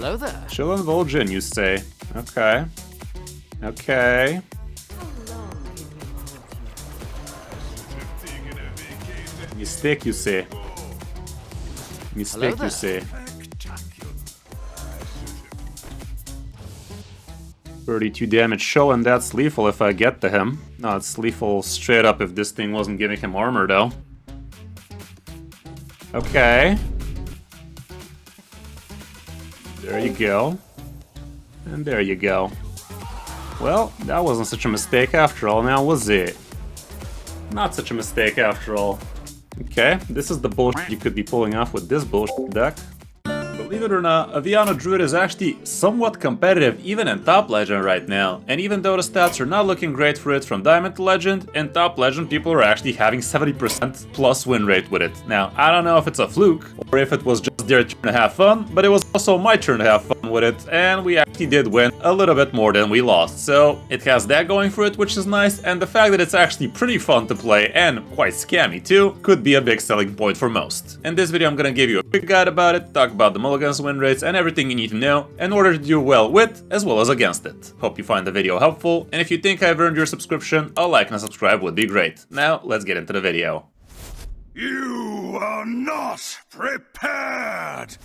Hello there. Chill and Vol'jin, you say? Okay. Okay. Mistake, you say? Mistake, you say? 32 damage show, and that's lethal if I get to him. No, it's lethal straight up if this thing wasn't giving him armor, though. Okay. There you go. And there you go. Well, that wasn't such a mistake after all, now was it? Not such a mistake after all. Okay, this is the bullshit you could be pulling off with this bullshit deck. Believe it or not, Aviana Druid is actually somewhat competitive even in Top Legend right now. And even though the stats are not looking great for it from Diamond to Legend, in Top Legend people are actually having 70% plus win rate with it. Now, I don't know if it's a fluke, or if it was just their turn to have fun, but it was also my turn to have fun with it, and we actually did win a little bit more than we lost. So, it has that going for it, which is nice, and the fact that it's actually pretty fun to play, and quite scammy too, could be a big selling point for most. In this video I'm gonna give you a quick guide about it, talk about the mulligans, win rates, and everything you need to know in order to do well with, as well as against it. Hope you find the video helpful, and if you think I've earned your subscription, a like and a subscribe would be great. Now, let's get into the video. You are not prepared!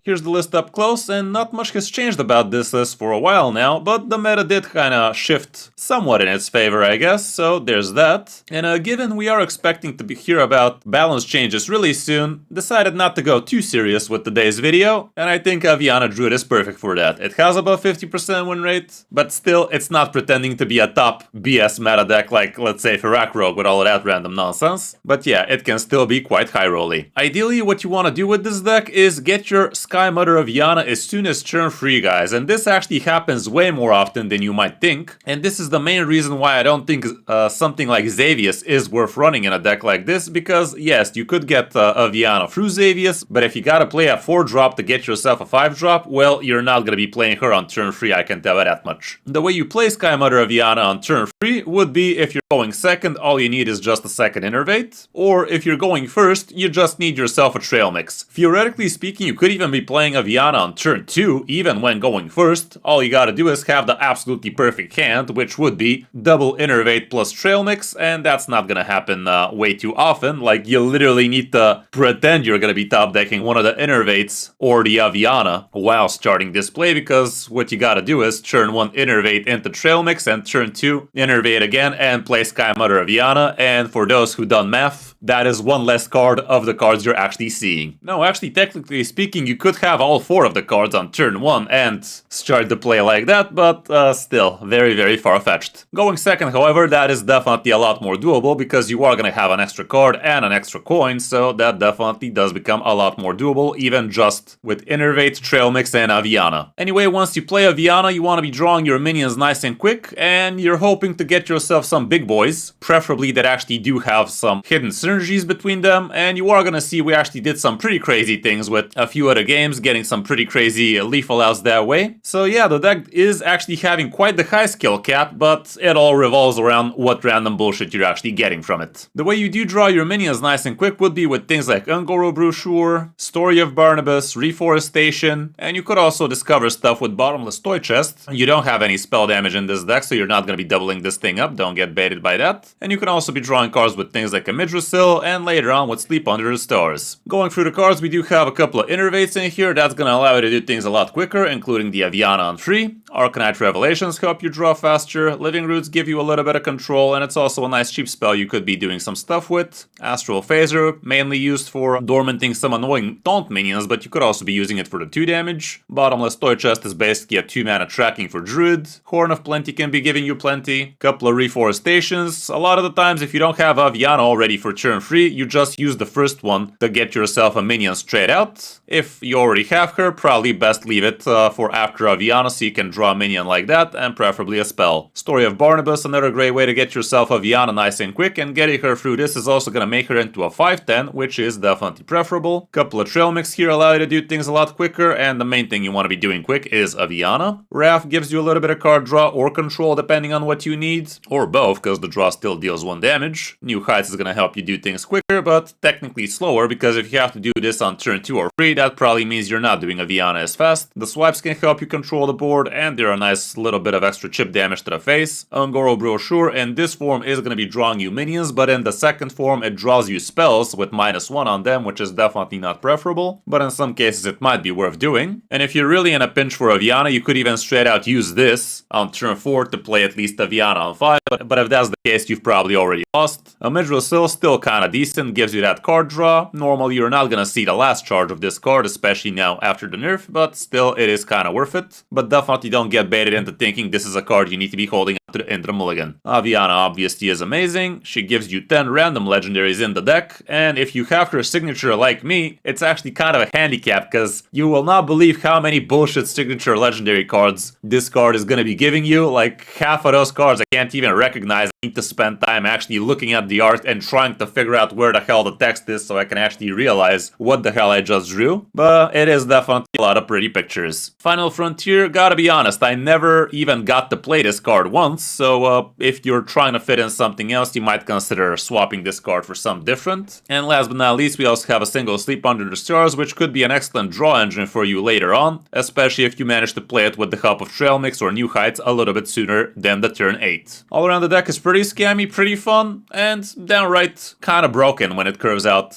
Here's the list up close, and not much has changed about this list for a while now, but the meta did kinda shift somewhat in its favor, I guess, so there's that. And given we are expecting to hear about balance changes really soon, decided not to go too serious with today's video, and I think Aviana Druid is perfect for that. It has about 50% win rate, but still, it's not pretending to be a top BS meta deck like, let's say, Ferrac Rogue with all of that random nonsense. But yeah, it can still be quite high rolly. Ideally, what you want to do with this deck is get your Sky Mother Aviana as soon as turn 3, guys, and this actually happens way more often than you might think, and this is the main reason why I don't think something like Xavius is worth running in a deck like this, because yes, you could get Aviana through Xavius, but if you gotta play a 4-drop to get yourself a 5-drop, well, you're not gonna be playing her on turn 3, I can tell you that much. The way you play Sky Mother Aviana on turn 3 would be if you're going second, all you need is just a second Innervate, or if you're going first, you just need yourself a Trail Mix. Theoretically speaking, you could even be playing Aviana on turn 2, even when going first. All you gotta do is have the absolutely perfect hand, which would be double Innervate plus Trail Mix, and that's not gonna happen way too often. Like, you literally need to pretend you're gonna be top decking one of the Innervates or the Aviana while starting this play, because what you gotta do is turn 1 Innervate into Trail Mix and turn 2 Innervate again and play Sky Mother Aviana, and for those who done math, that is one less card of the cards you're actually seeing. No, actually, technically speaking, you could have all 4 of the cards on turn 1 and start the play like that, but still, very, very far-fetched. Going second, however, that is definitely a lot more doable, because you are gonna have an extra card and an extra coin, so that definitely does become a lot more doable, even just with Innervate, Trail Mix, and Aviana. Anyway, once you play Aviana, you want to be drawing your minions nice and quick, and you're hoping to get yourself some big boys, preferably that actually do have some hidden synergies between them, and you are gonna see we actually did some pretty crazy things with a few other games, getting some pretty crazy lethal outs that way. So yeah, the deck is actually having quite the high skill cap, but it all revolves around what random bullshit you're actually getting from it. The way you do draw your minions nice and quick would be with things like Ungoro Brochure, Story of Barnabas, Reforestation, and you could also discover stuff with Bottomless Toy Chest. You don't have any spell damage in this deck, so you're not going to be doubling this thing up, don't get baited by that. And you can also be drawing cards with things like a Midrasil, and later on with Sleep Under the Stars. Going through the cards, we do have a couple of Innervates in here, that's going to allow you to do things a lot quicker, including the Aviana on 3. Arcanite Revelations help you draw faster, Living Roots give you a little bit of control, and it's also a nice cheap spell you could be doing some stuff with. Astral Phaser, mainly used for dormanting some annoying taunt minions, but you could also be using it for the 2 damage. Bottomless Toy Chest is basically a 2-mana tracking for Druid. Horn of Plenty can be giving you plenty. Couple of Reforestations. A lot of the times, if you don't have Aviana already for turn 3, you just use the first one to get yourself a minion straight out. If you already have her, probably best leave it for after Aviana so you can draw draw a minion like that, and preferably a spell. Story of Barnabas, another great way to get yourself Aviana nice and quick, and getting her through this is also gonna make her into a 5/10, which is definitely preferable. Couple of trail mix here allow you to do things a lot quicker, and the main thing you want to be doing quick is Aviana. Wrath gives you a little bit of card draw or control depending on what you need, or both, because the draw still deals 1 damage. New Heights is gonna help you do things quicker, but technically slower, because if you have to do this on turn 2 or 3, that probably means you're not doing Aviana as fast. The swipes can help you control the board, and they're a nice little bit of extra chip damage to the face. Ungoro Brochure in this form is gonna be drawing you minions, but in the second form it draws you spells with -1 on them, which is definitely not preferable, but in some cases it might be worth doing. And if you're really in a pinch for Aviana, you could even straight out use this on turn 4 to play at least Aviana on 5, but if that's the case, you've probably already lost. A Midrosil still kinda decent, gives you that card draw. Normally you're not gonna see the last charge of this card, especially now after the nerf, but still it is kinda worth it. But definitely don't get baited into thinking this is a card you need to be holding up to the end of the mulligan. Aviana obviously is amazing. She gives you 10 random legendaries in the deck, and if you have her signature like me, it's actually kind of a handicap, because you will not believe how many bullshit signature legendary cards this card is gonna be giving you. Like, half of those cards I can't even recognize. I need to spend time actually looking at the art and trying to figure out where the hell the text is so I can actually realize what the hell I just drew. But it is definitely a lot of pretty pictures. Final Frontier, gotta be honest, I never even got to play this card once, so if you're trying to fit in something else, you might consider swapping this card for something different. And last but not least, we also have a single Sleep Under the Stars, which could be an excellent draw engine for you later on, especially if you manage to play it with the help of Trail Mix or New Heights a little bit sooner than the turn 8. All around the deck is pretty scammy, pretty fun, and downright kinda broken when it curves out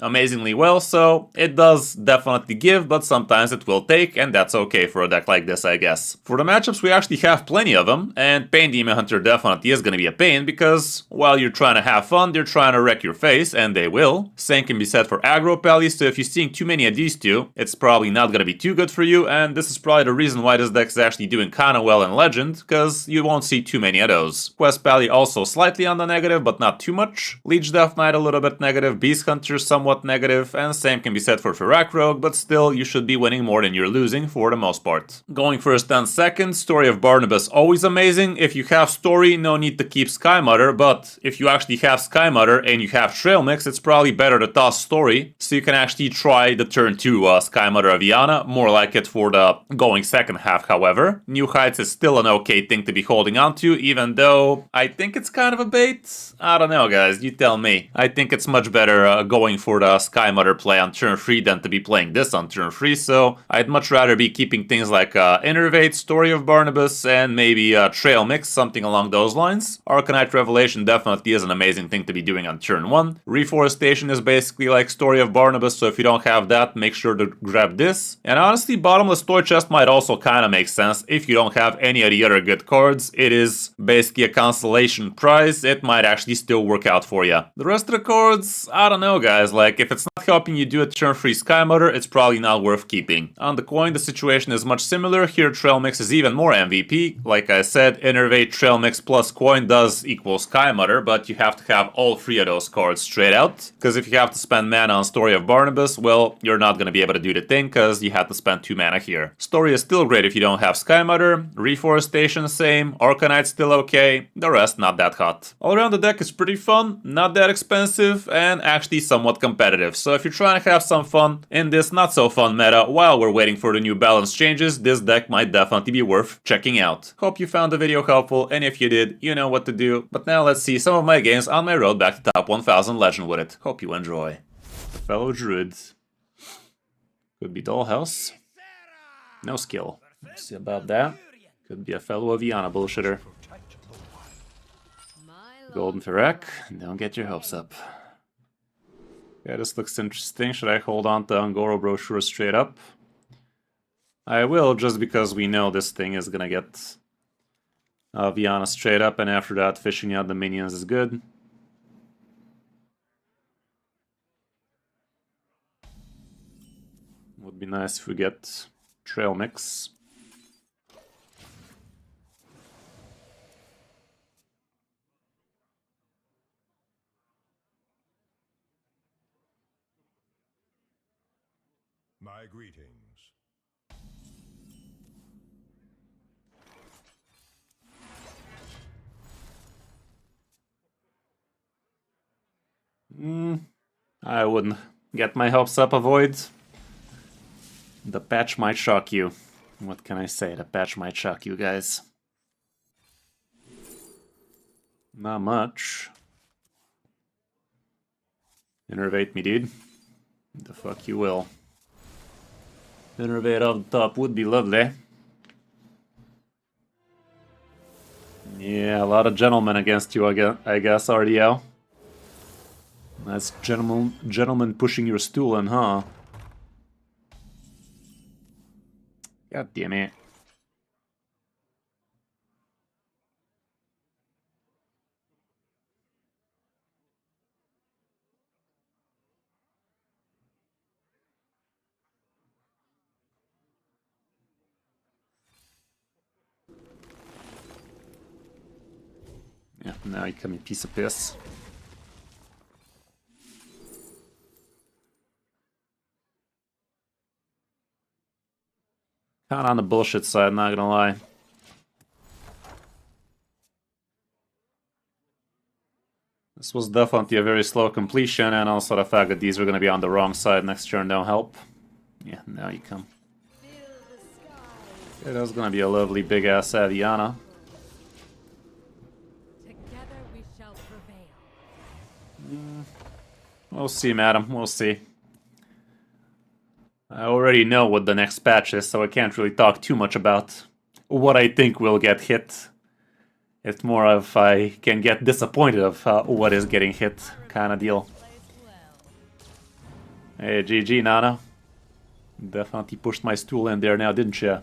amazingly well, so it does definitely give, but sometimes it will take, and that's okay for a deck like this, I guess. For the matchups, we actually have plenty of them, and Pain Demon Hunter definitely is gonna be a pain, because while you're trying to have fun, they're trying to wreck your face, and they will. Same can be said for Aggro Pally, so if you're seeing too many of these two, it's probably not gonna be too good for you, and this is probably the reason why this deck is actually doing kinda well in Legend, because you won't see too many of those. Quest Pally also slightly on the negative, but not too much. Leech Death Knight a little bit negative, Beast Hunter somewhat negative, and same can be said for Ferak Rogue, but still, you should be winning more than you're losing for the most part. Going first and second, Story of Barnabas always amazing. If you have Story, no need to keep Sky Mother, but if you actually have Sky Mother and you have Trail Mix, it's probably better to toss Story, so you can actually try the turn 2 Sky Mother Aviana, more like it for the going second half, however. New Heights is still an okay thing to be holding on to, even though I think it's kind of a bait. I don't know, guys, you tell me. I think it's much better going for the Sky Mother play on turn 3 than to be playing this on turn 3, so I'd much rather be keeping things like Innervate, Story of Barnabas, and maybe Trail Mix, something along those lines. Arcanite Revelation definitely is an amazing thing to be doing on turn 1. Reforestation is basically like Story of Barnabas, so if you don't have that, make sure to grab this. And honestly, Bottomless Toy Chest might also kind of make sense if you don't have any of the other good cards. It is basically a constellation prize, it might actually still work out for you. The rest of the cards, I don't know, guys, like if it's not helping you do a turn 3 Sky Mother, it's probably not worth keeping. On the coin, the situation is much similar. Here, Trail Mix is even more MVP. Like I said, Innervate, Trail Mix plus coin does equal Sky Mother, but you have to have all 3 of those cards straight out. Because if you have to spend mana on Story of Barnabas, well, you're not going to be able to do the thing, because you had to spend 2 mana here. Story is still great if you don't have Sky Mother. Reforestation, same. Arcanite's still okay. The rest, not that hot. All around the deck is pretty fun, not that expensive, and actually somewhat competitive. So if you're trying to have some fun in this not so fun meta while we're waiting for the new balance changes, this deck might definitely be worth checking out. Hope you found the video helpful, and if you did, you know what to do. But now let's see some of my games on my road back to top 1000 Legend with it. Hope you enjoy. Fellow Druid. Could be Dollhouse. No skill. Let's see about that. Could be a fellow Aviana bullshitter. Golden Ferak. Don't get your hopes up. Yeah, this looks interesting. Should I hold on to Ungoro Brochure straight up? I will, just because we know this thing is gonna get Aviana straight up, and after that, fishing out the minions is good. Would be nice if we get Trail Mix. My greetings. I wouldn't get my hopes up, Avoid. The patch might shock you. What can I say? The patch might shock you guys. Not much. Innervate me, dude. The fuck you will. Innervate off the top would be lovely. Yeah, a lot of gentlemen against you, I guess, RDL. That's gentlemen pushing your stool in, huh? God damn it. Yeah, now you come, you piece of piss. Kinda on the bullshit side, not gonna lie. This was definitely a very slow completion, and also the fact that these were gonna be on the wrong side next turn don't help. Yeah, now you come. Yeah, that was gonna be a lovely big ass Aviana. Together we shall prevail. We'll see, madam, we'll see. I already know what the next patch is, so I can't really talk too much about what I think will get hit. It's more of I can get disappointed of what is getting hit kind of deal. Hey, GG, Nana. Definitely pushed my stool in there now, didn't ya?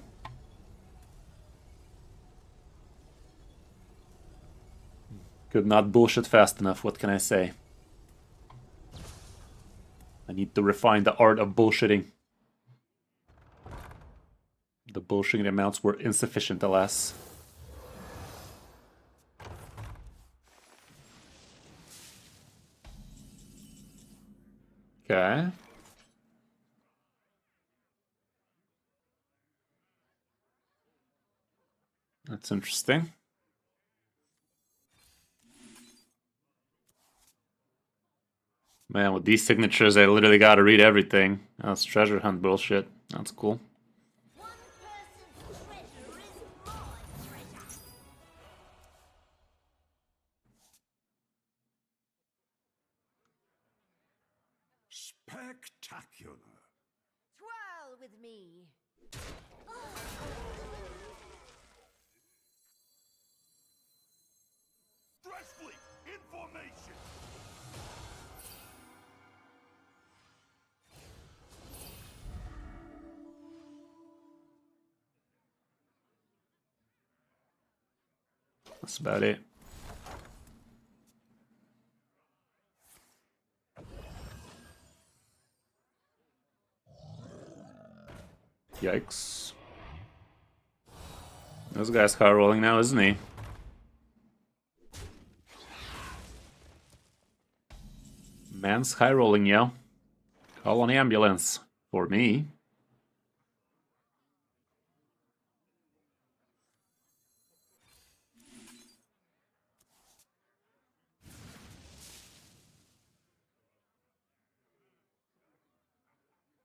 Could not bullshit fast enough, what can I say? I need to refine the art of bullshitting. The bullshitting amounts were insufficient, alas. Okay. That's interesting. Man, with these signatures, I literally gotta read everything. That's treasure hunt bullshit. That's cool. One person's treasure is my treasure. Spectacular. Twirl with me. Thresh fleet in formation. That's about it. Yikes. This guy's high rolling now, isn't he? Man's high rolling, yo. Call an ambulance. For me.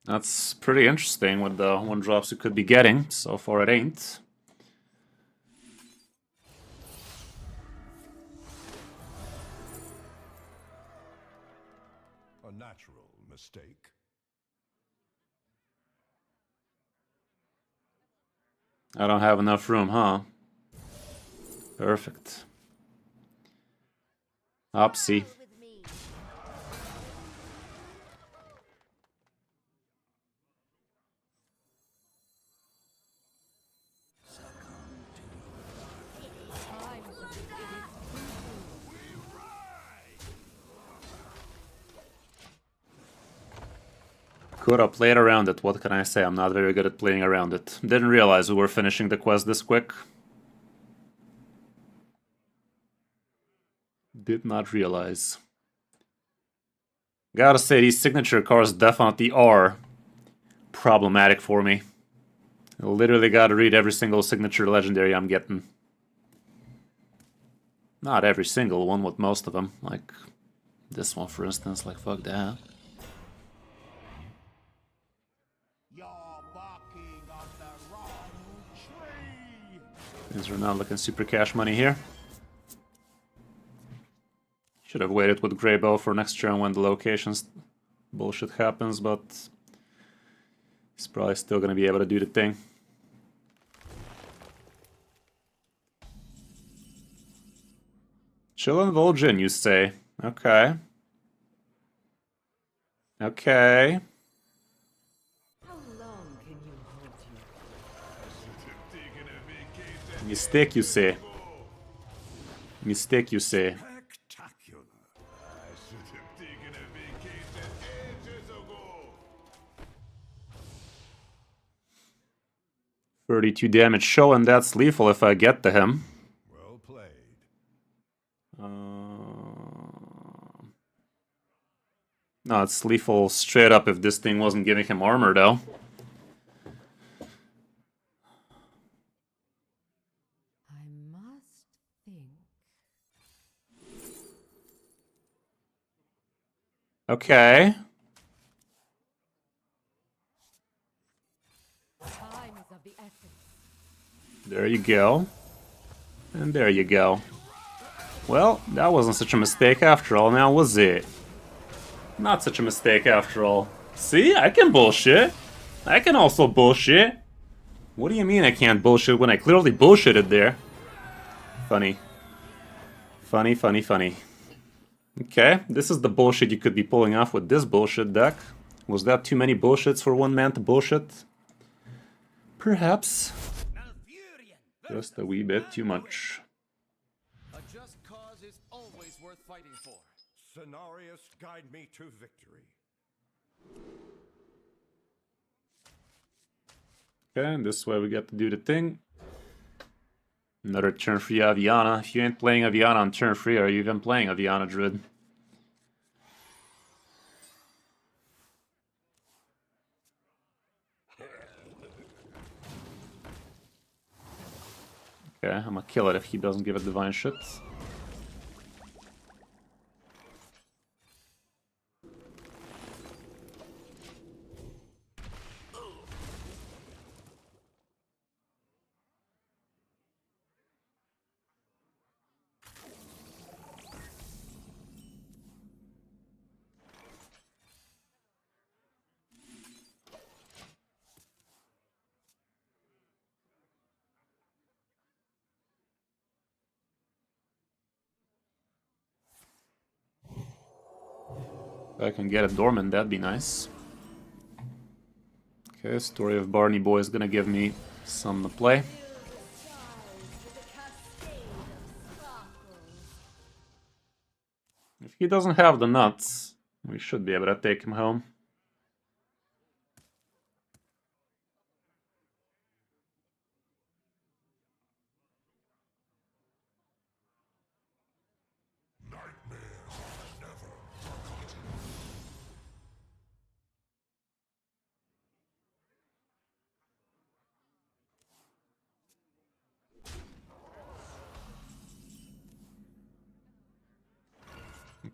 That's pretty interesting with the 1-drops you could be getting. So far it ain't. A natural mistake. I don't have enough room, huh? Perfect. Opsy. Twirl with me. Time for it Could have played around it, what can I say? I'm not very good at playing around it. Didn't realize we were finishing the quest this quick. Did not realize. Gotta say, these signature cards definitely are problematic for me. I literally gotta read every single signature legendary I'm getting. Not every single one, with most of them. Like this one, for instance, like fuck that. Things are not looking super cash money here. Should have waited with Greybow for next turn when the locations bullshit happens, but he's probably still gonna be able to do the thing. Chill and Vol'jin, you say? Okay. Okay. How long can you hold you? Mistake, you say? Mistake, you say? Spectacular. I should have taken a vacation ages ago. 32 damage show, and that's lethal if I get to him. Well played. No, it's lethal straight up if this thing wasn't giving him armor, though. I must think. Okay. Time is of the essence. There you go. And there you go. Well, that wasn't such a mistake after all, now was it? Not such a mistake after all. See, I can bullshit. I can also bullshit. What do you mean I can't bullshit when I clearly bullshitted there? Funny. Funny, funny, funny. Okay, this is the bullshit you could be pulling off with this bullshit deck. Was that too many bullshits for one man to bullshit? Perhaps. Just a wee bit too much. A just cause is always worth fighting for. Cenarius, guide me to victory. Okay, and this way we get to do the thing. Another turn 3 Aviana. If you ain't playing Aviana on turn 3, are you even playing Aviana Druid? Okay, I'm gonna kill it if he doesn't give it divine shit. If I can get it dormant, that'd be nice. Okay, Story of Barney Boy is gonna give me some to play. If he doesn't have the nuts, we should be able to take him home.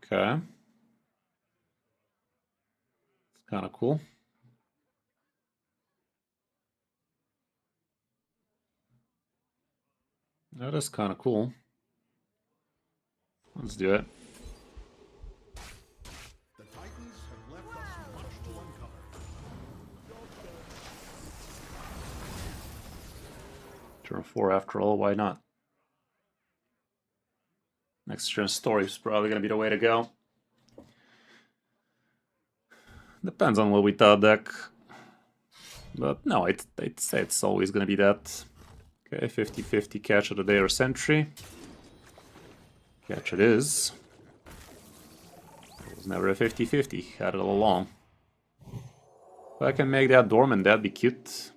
Okay. It's kind of cool. That is kind of cool. Let's do it. The Titans have left us much to uncover. Turn 4 after all, why not? Next turn Story is probably going to be the way to go. Depends on what we thought deck. But no, I'd say it's always going to be that. Okay, 50-50 catch of the day or sentry. Catch it is. It was never a 50-50, had it all along. If I can make that dormant, that'd be cute.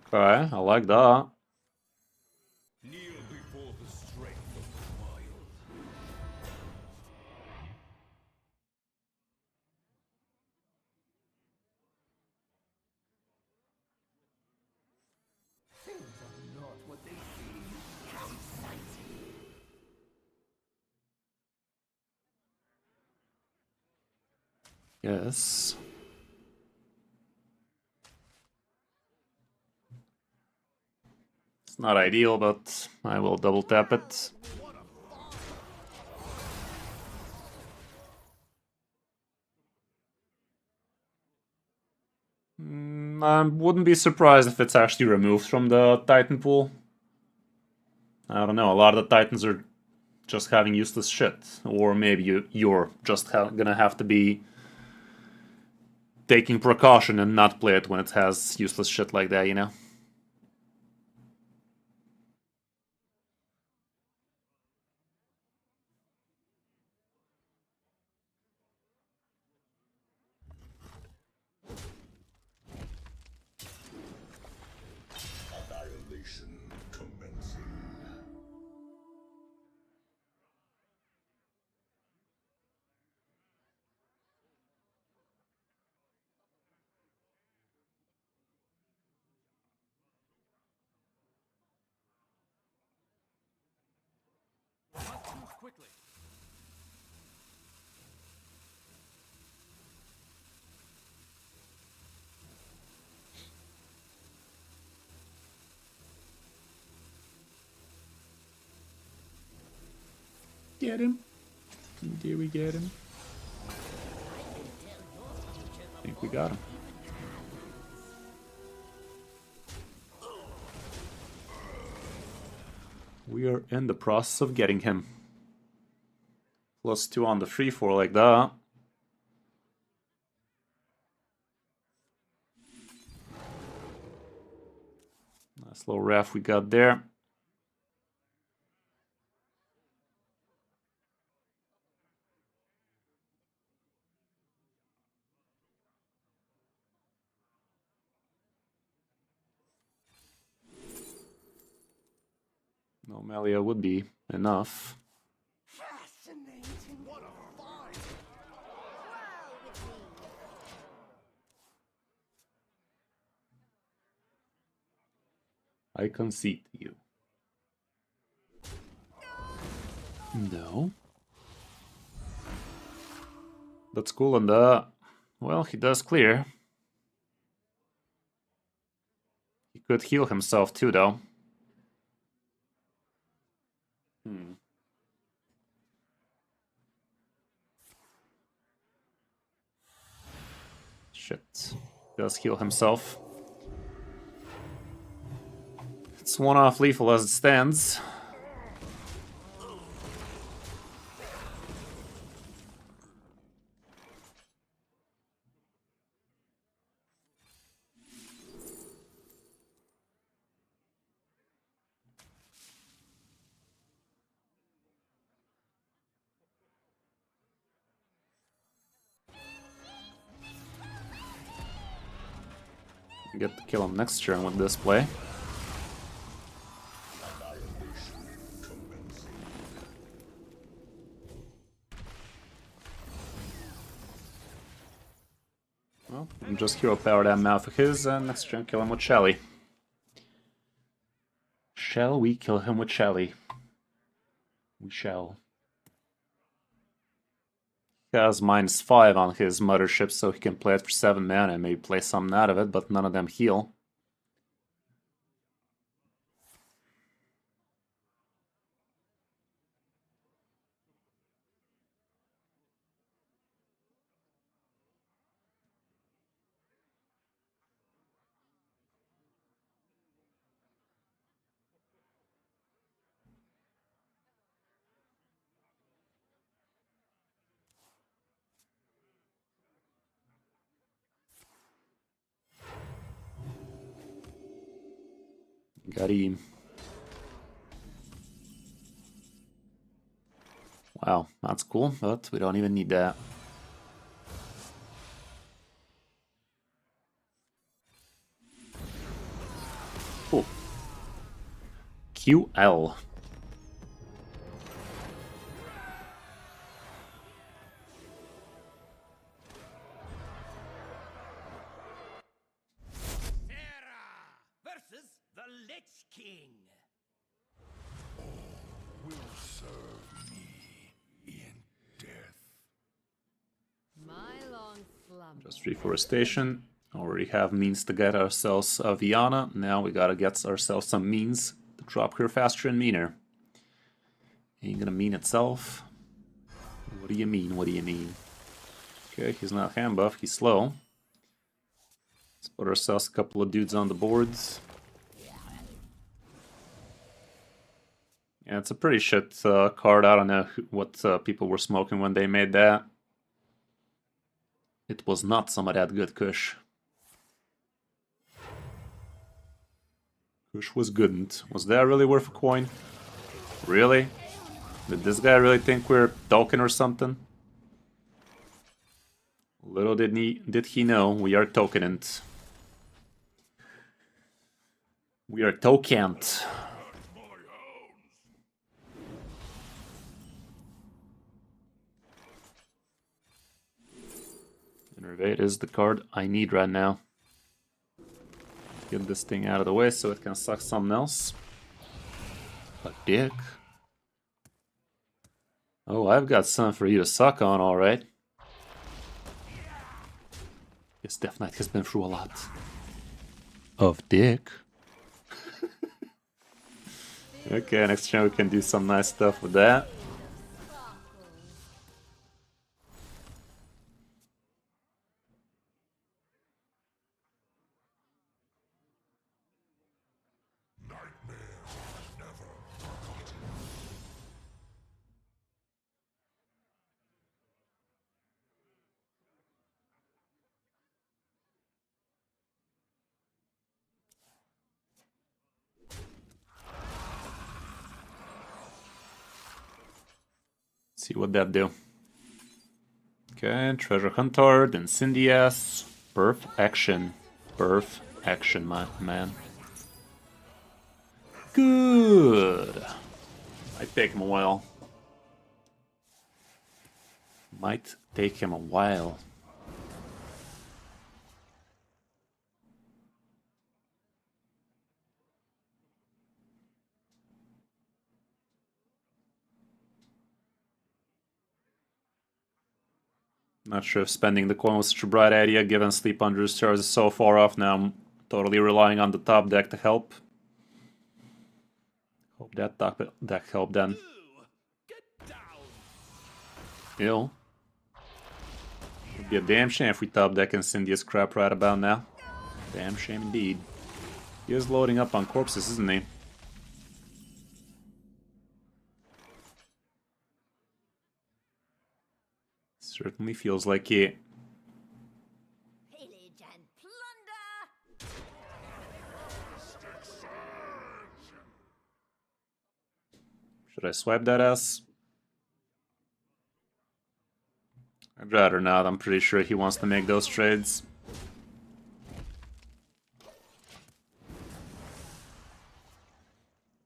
Okay, I like that. Kneel before the strength of the wild. Things are not what they seem. Yes. It's not ideal, but I will double tap it. I wouldn't be surprised if it's actually removed from the Titan pool. I don't know, a lot of the Titans are just having useless shit. Or maybe you're just gonna have to be taking precaution and not play it when it has useless shit like that, you know? Annihilation commencing. Not too quickly. Get him. Did we get him? I think we got him. We are in the process of getting him. +2 on the free 4 like that. Nice little ref we got there. No Melia would be enough. Fascinating. What a fight! I concede to you. No. That's cool, and well, he does clear. He could heal himself too, though. Shit. Does heal himself. It's one off lethal as it stands. Get to kill him next turn with this play. Well, just hero power that mouth of his, and next turn kill him with Shelly. Shall we kill him with Shelly? We shall. He has -5 on his mothership, so he can play it for 7 mana and maybe play something out of it, but none of them heal. Got him. Wow, that's cool, but we don't even need that. Cool. QL. Versus the Lich King. Will serve me in death. My long slumber. Just reforestation. Already have means to get ourselves Aviana. Now we gotta get ourselves some means drop here faster and meaner. Ain't gonna mean itself. What do you mean? What do you mean? Okay, he's not hand buff, he's slow. Let's put ourselves a couple of dudes on the boards. Yeah, it's a pretty shit card. I don't know what people were smoking when they made that. It was not some of that good kush. Kush was goodn't. Was that really worth a coin? Really? Did this guy really think we're token or something? Little did he know we are tokenant. We are tokent. Innervate is the card I need right now. Get this thing out of the way so it can suck something else. A dick. Oh, I've got something for you to suck on, alright. This Death Knight has been through a lot. Of dick. Okay, next time we can do some nice stuff with that. See what that do. Okay, Treasure Hunter, then Cindias. Birth action. Birth action, my man. Good. Might take him a while. Might take him a while. Not sure if spending the coin was such a bright idea given Sleep Under Stars is so far off now. I'm totally relying on the top deck to help. Hope that top deck helped then. Ew. Would be a damn shame if we top deck and Cindy's crap right about now. Damn shame indeed. He is loading up on corpses, isn't he? Certainly feels like it. Pillage and plunder. Should I swipe that ass? I'd rather not. I'm pretty sure he wants to make those trades.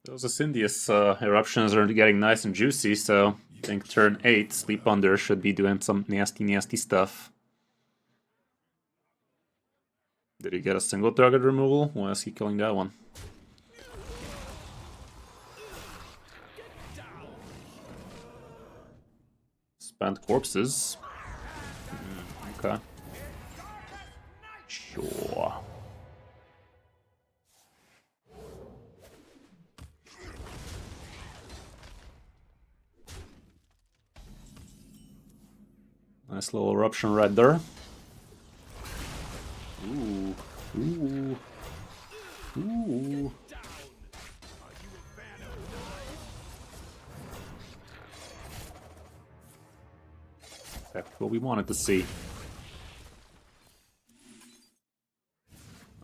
Those Ascendius eruptions are getting nice and juicy, so I think turn 8, Sleep Under should be doing some nasty stuff. Did he get a single target removal? Why is he killing that one? Spent corpses. Okay. Sure. Nice little eruption right there. Ooh. Ooh. Ooh. That's what we wanted to see.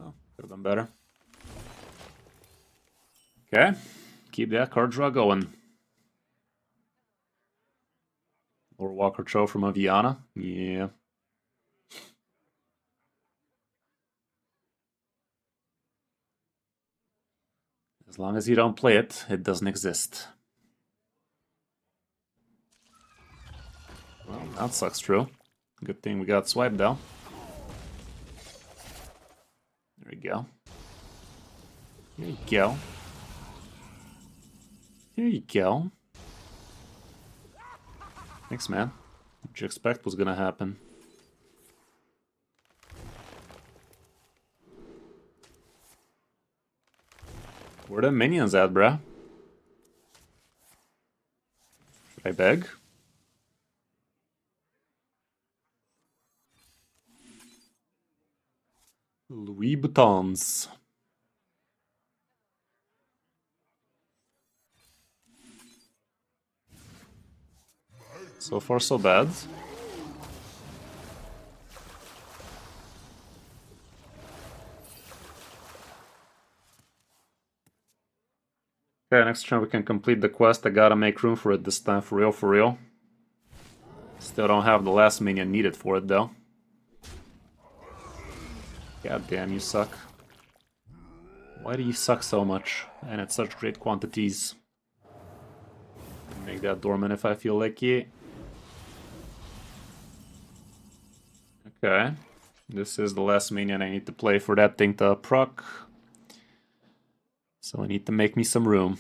Oh, could have been better. Okay, keep that card draw going. Lord Walker Cho from Aviana. Yeah. As long as you don't play it, it doesn't exist. Well, that sucks true. Good thing we got swiped though. There we go. There you go. There you go. Thanks, man. What did you expect was gonna happen? Where the minions at, bruh? Should I beg? Louis Vuittons. So far, so bad. Okay, next turn we can complete the quest. I gotta make room for it this time, for real, for real. Still don't have the last minion needed for it, though. God damn, you suck. Why do you suck so much, and at such great quantities? Make that dormant if I feel like it. Okay. This is the last minion I need to play for that thing to proc. So I need to make me some room.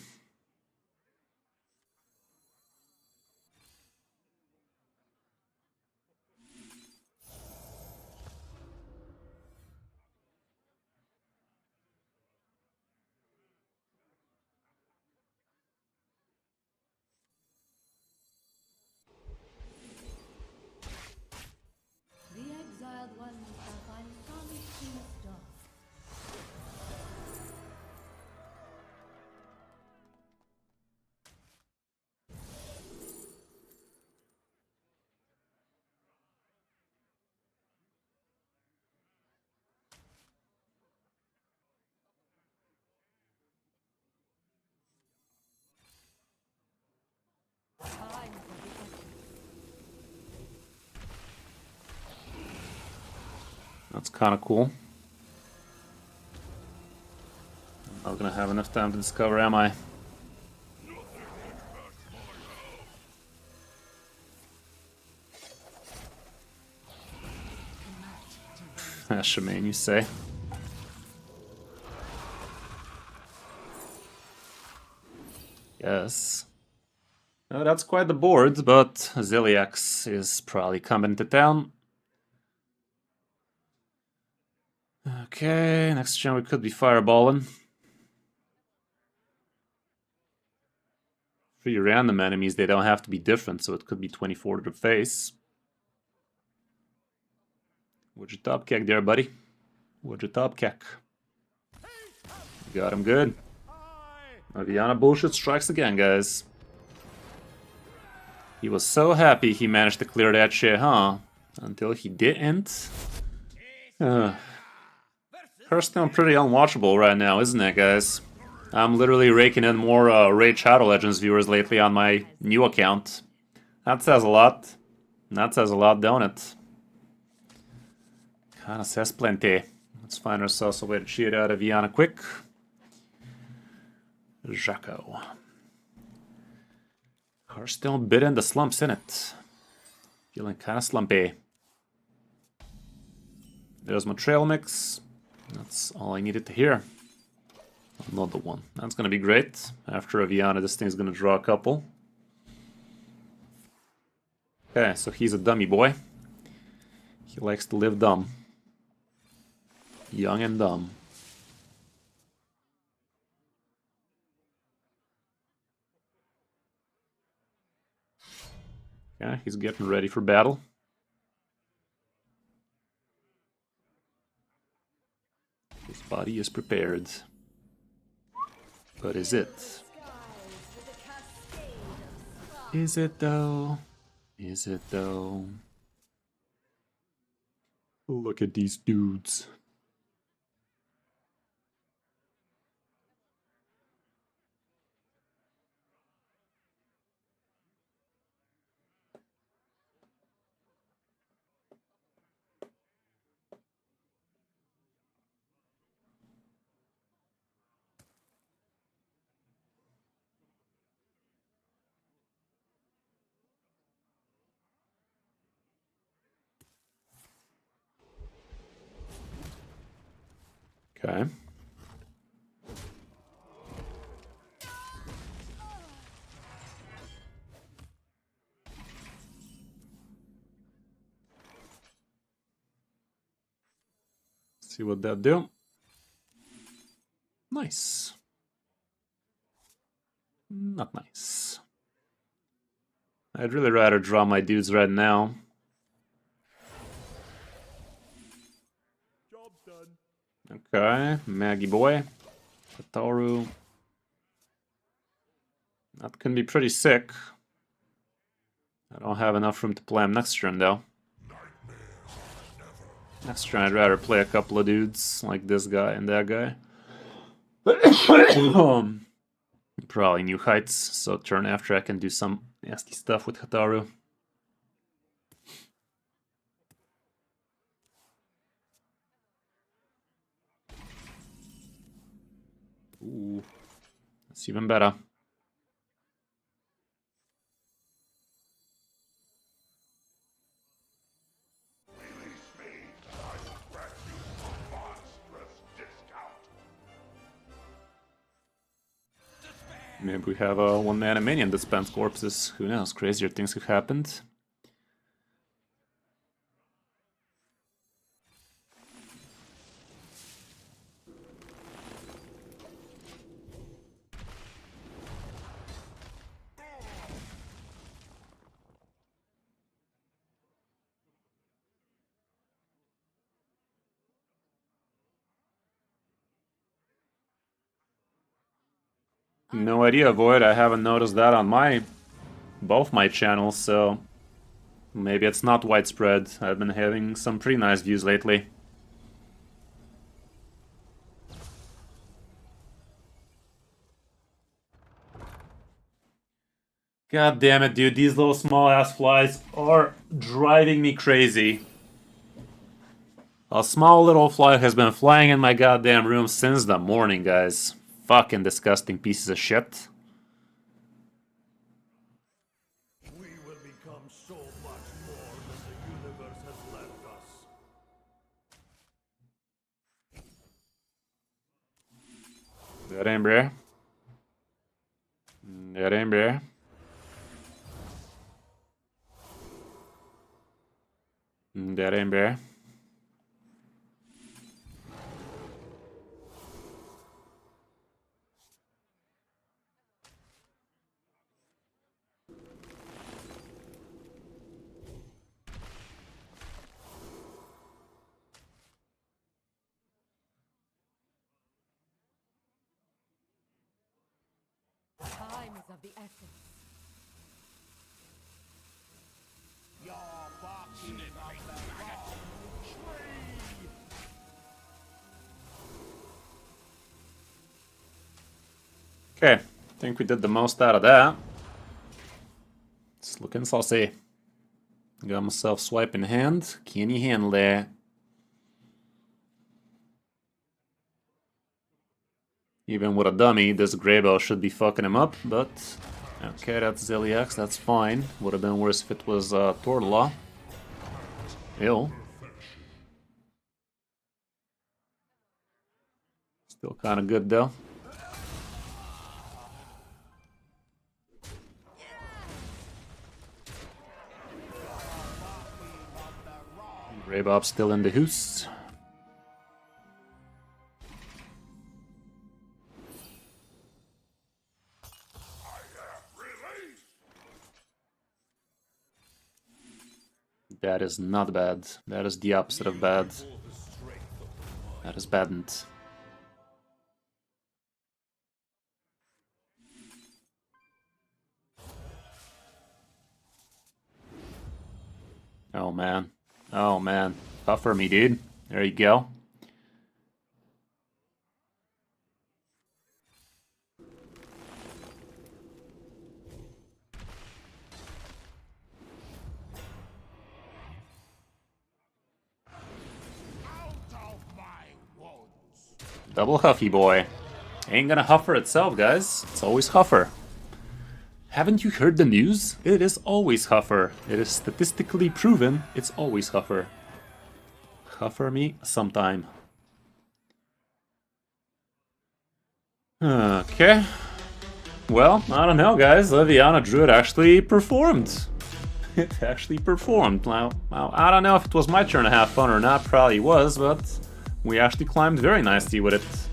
The exiled ones shall find solace in the storm. Time for the exit. That's kind of cool. I'm not gonna have enough time to discover, am I? Shemaine, you say? Yes. No, that's quite the board, but Ziliax is probably coming to town. Okay, next turn we could be fireballing. 3 random enemies, they don't have to be different, so it could be 24 to the face. What'd you top kick there, buddy? What'd you top kick? Got him good. Aviana bullshit strikes again, guys. He was so happy he managed to clear that shit, huh? Until he didn't. Hearthstone pretty unwatchable right now, isn't it, guys? I'm literally raking in more Raid Shadow Legends viewers lately on my new account. That says a lot. That says a lot, don't it? Kinda says plenty. Let's find ourselves a way to cheat out of Aviana quick. Jaco. Hearthstone bit in the slumps, innit? Feeling kinda slumpy. There's my trail mix. That's all I needed to hear. Another one. That's gonna be great. After Aviana, this thing's gonna draw a couple. Okay, so he's a dummy boy. He likes to live dumb. Young and dumb. Okay, he's getting ready for battle. His body is prepared. But is it? Is it though? Is it though? Look at these dudes. Okay. See what that do. Nice. Not nice. I'd really rather draw my dudes right now. Job done. Okay, Maggie boy. Kataru. That can be pretty sick. I don't have enough room to play him next turn though. Next turn I'd rather play a couple of dudes like this guy and that guy. Probably new heights, so turn after I can do some nasty stuff with Hataru. Ooh, that's even better. Maybe we have a one-mana minion that spans corpses. Who knows? Crazier things have happened. No idea, Void. I haven't noticed that on both my channels, so maybe it's not widespread. I've been having some pretty nice views lately. God damn it, dude. These little small ass flies are driving me crazy. A small little fly has been flying in my goddamn room since the morning, guys. Fucking disgusting pieces of shit. We will become so much more than the universe has left us. That ain't bro. That ain't bro. That ain't bro. Time is of the essence. Okay, I think we did the most out of that. It's looking saucy. Got myself swipe in hand. Can you handle that? Even with a dummy, this Greybow should be fucking him up, but... Okay, that's Ziliax, that's fine. Would have been worse if it was Torla. Ew. Still kinda good though. Greybob still in the hoose. That is not bad. That is the opposite of bad. That is badn't. Oh man. Oh man. Buffer me, dude. There you go. Double Huffy boy. Ain't gonna huffer itself, guys. It's always huffer. Haven't you heard the news? It is always huffer. It is statistically proven it's always huffer. Huffer me sometime. Okay. Well, I don't know, guys. Aviana Druid actually performed. It actually performed. Now, I don't know if it was my turn to have fun or not. Probably was, but we actually climbed very nicely with it.